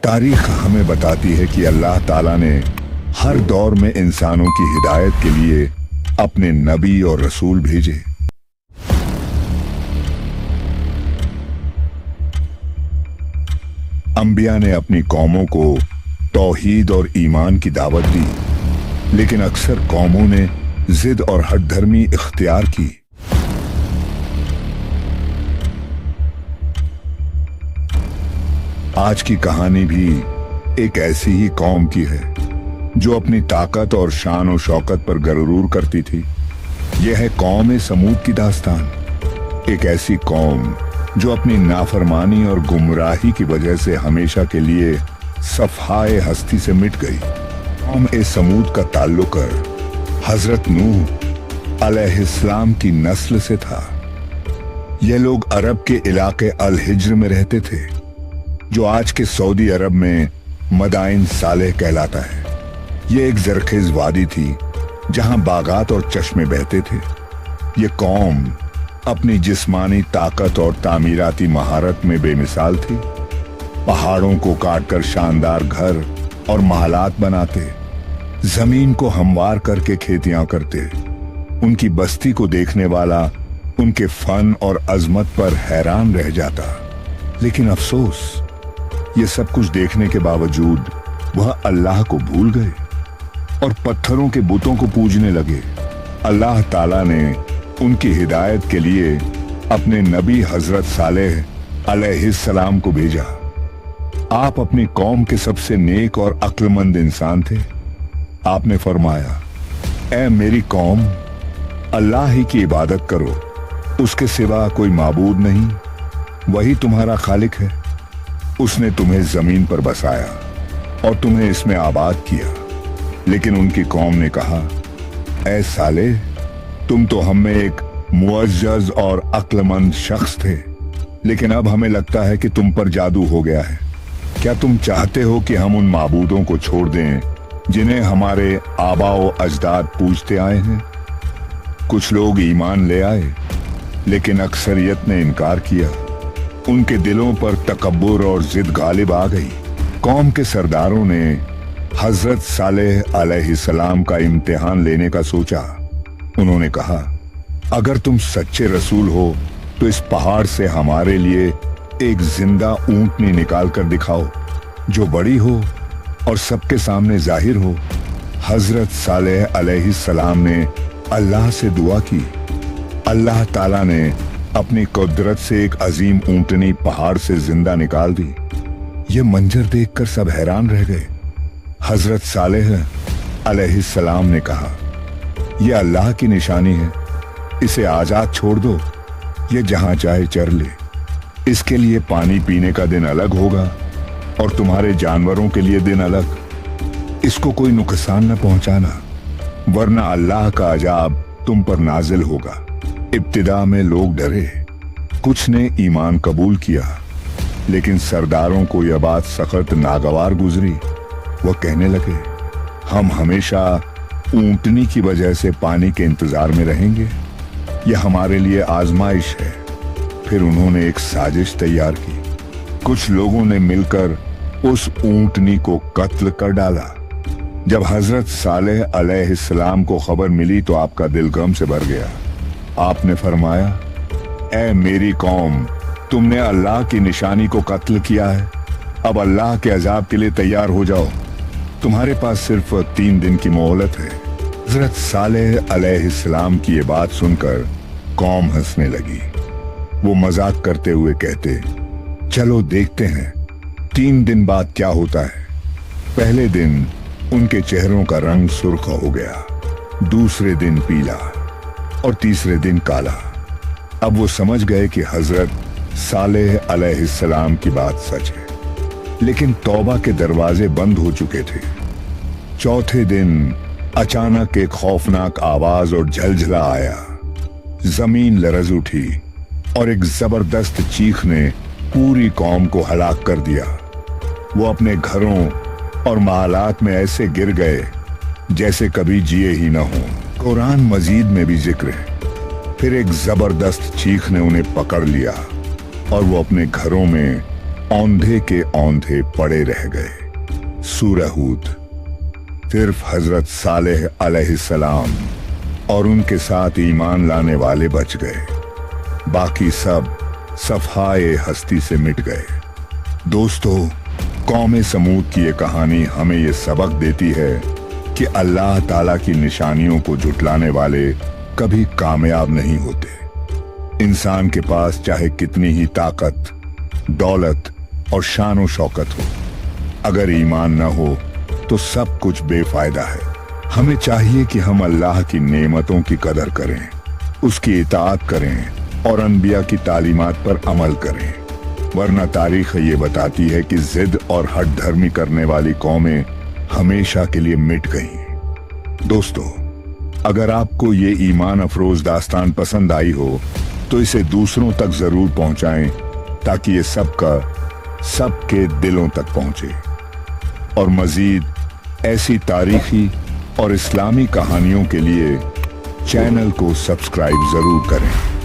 तारीख हमें बताती है कि अल्लाह ताला ने हर दौर में इंसानों की हिदायत के लिए अपने नबी और रसूल भेजे। अंबिया ने अपनी कौमों को तौहीद और ईमान की दावत दी, लेकिन अक्सर कौमों ने जिद और हठधर्मी इख्तियार की। आज की कहानी भी एक ऐसी ही कौम की है जो अपनी ताकत और शान और शौकत पर गरूर करती थी। यह है कौम समूद की दास्तान, एक ऐसी कौम जो अपनी नाफरमानी और गुमराही की वजह से हमेशा के लिए सफाए हस्ती से मिट गई। कौम समूद का ताल्लुक हजरत नूह अलैहिस्सलाम की नस्ल से था। ये लोग अरब के इलाके अल हिज्र में रहते थे, जो आज के सऊदी अरब में मदाइन सालेह कहलाता है। ये एक जरखेज वादी थी जहां बागात और चश्मे बहते थे। ये कौम अपनी जिस्मानी ताकत और तामीराती महारत में बेमिसाल थी। पहाड़ों को काटकर शानदार घर और महलात बनाते, जमीन को हमवार करके खेतियां करते। उनकी बस्ती को देखने वाला उनके फन और अजमत पर हैरान रह जाता। लेकिन अफसोस, ये सब कुछ देखने के बावजूद वह अल्लाह को भूल गए और पत्थरों के बुतों को पूजने लगे। अल्लाह ताला ने उनकी हिदायत के लिए अपने नबी हजरत सालेह अलैहिस्सलाम को भेजा। आप अपनी कौम के सबसे नेक और अक्लमंद इंसान थे। आपने फरमाया, ऐ मेरी कौम, अल्लाह ही की इबादत करो, उसके सिवा कोई माबूद नहीं, वही तुम्हारा खालिक है। उसने तुम्हें जमीन पर बसाया और तुम्हें इसमें आबाद किया। लेकिन उनकी कौम ने कहा, ऐ साले, तुम तो हम में एक मुअज्जज और अक्लमंद शख्स थे, लेकिन अब हमें लगता है कि तुम पर जादू हो गया है। क्या तुम चाहते हो कि हम उन माबूदों को छोड़ दें जिन्हें हमारे आबाओ अजदाद पूजते आए हैं? कुछ लोग ईमान ले आए, लेकिन अक्सरियत ने इनकार किया। उनके दिलों पर तकब्बुर और जिद गालिब आ गई। कौम के सरदारों ने हजरत सालेह अलैहिस्सलाम का इम्तिहान लेने का सोचा। उन्होंने कहा, अगर तुम सच्चे रसूल हो तो इस पहाड़ से हमारे लिए एक जिंदा ऊंटनी निकाल कर दिखाओ, जो बड़ी हो और सबके सामने जाहिर हो। हजरत सालेह अलैहिस्सलाम ने अल्लाह से दुआ की। अल्लाह ताला ने अपनी कुदरत से एक अजीम ऊंटनी पहाड़ से जिंदा निकाल दी। ये मंजर देखकर सब हैरान रह गए। हजरत सालेह अलैहिस्सलाम ने कहा, यह अल्लाह की निशानी है, इसे आजाद छोड़ दो, ये जहां चाहे चर ले। इसके लिए पानी पीने का दिन अलग होगा और तुम्हारे जानवरों के लिए दिन अलग। इसको कोई नुकसान न पहुंचाना, वरना अल्लाह का अजाब तुम पर नाजिल होगा। इब्तिदा में लोग डरे, कुछ ने ईमान कबूल किया, लेकिन सरदारों को यह बात सख्त नागवार गुजरी। वह कहने लगे, हम हमेशा ऊंटनी की वजह से पानी के इंतजार में रहेंगे, यह हमारे लिए आजमाइश है। फिर उन्होंने एक साजिश तैयार की। कुछ लोगों ने मिलकर उस ऊंटनी को कत्ल कर डाला। जब हजरत सालेह अलैहिस्सलाम को खबर मिली तो आपका दिल गम से भर गया। आपने फरमाया, ऐ मेरी कौम, तुमने अल्लाह की निशानी को कत्ल किया है, अब अल्लाह के अजाब के लिए तैयार हो जाओ। तुम्हारे पास सिर्फ 3 दिन की मोहलत है। हजरत सालेह अलैहिस्सलाम की ये बात सुनकर कौम हंसने लगी। वो मजाक करते हुए कहते, चलो देखते हैं 3 दिन बाद क्या होता है। पहले दिन उनके चेहरों का रंग सुर्ख हो गया, दूसरे दिन पीला और तीसरे दिन काला। अब वो समझ गए कि हजरत सालेह अलैहिस्सलाम की बात सच है, लेकिन तौबा के दरवाजे बंद हो चुके थे। चौथे दिन अचानक एक खौफनाक आवाज और झलझला आया। जमीन लरज उठी और एक जबरदस्त चीख ने पूरी कौम को हलाक कर दिया। वो अपने घरों और महलात में ऐसे गिर गए जैसे कभी जिए ही न हो। कुरान मजीद में भी जिक्र है, फिर एक जबरदस्त चीख ने उन्हें पकड़ लिया और वो अपने घरों में औंधे के औंधे पड़े रह गए। सूरह हूद। सिर्फ हजरत सालेह अलैहिस्सलाम और उनके साथ ईमान लाने वाले बच गए, बाकी सब सफाए हस्ती से मिट गए। दोस्तों, कौम समूद की ये कहानी हमें ये सबक देती है कि अल्लाह ताला की निशानियों को झुटलाने वाले कभी कामयाब नहीं होते। इंसान के पास चाहे कितनी ही ताकत, दौलत और शान और शौकत हो, अगर ईमान न हो तो सब कुछ बेफायदा है। हमें चाहिए कि हम अल्लाह की नेमतों की कदर करें, उसकी इताअत करें और अनबिया की तालीमात पर अमल करें, वरना तारीख ये बताती है कि जिद और हठ धर्मी करने वाली कौमें हमेशा के लिए मिट गईं। दोस्तों, अगर आपको ये ईमान अफरोज दास्तान पसंद आई हो तो इसे दूसरों तक जरूर पहुंचाएं, ताकि ये सबके दिलों तक पहुंचे। और मजीद ऐसी तारीखी और इस्लामी कहानियों के लिए चैनल को सब्सक्राइब जरूर करें।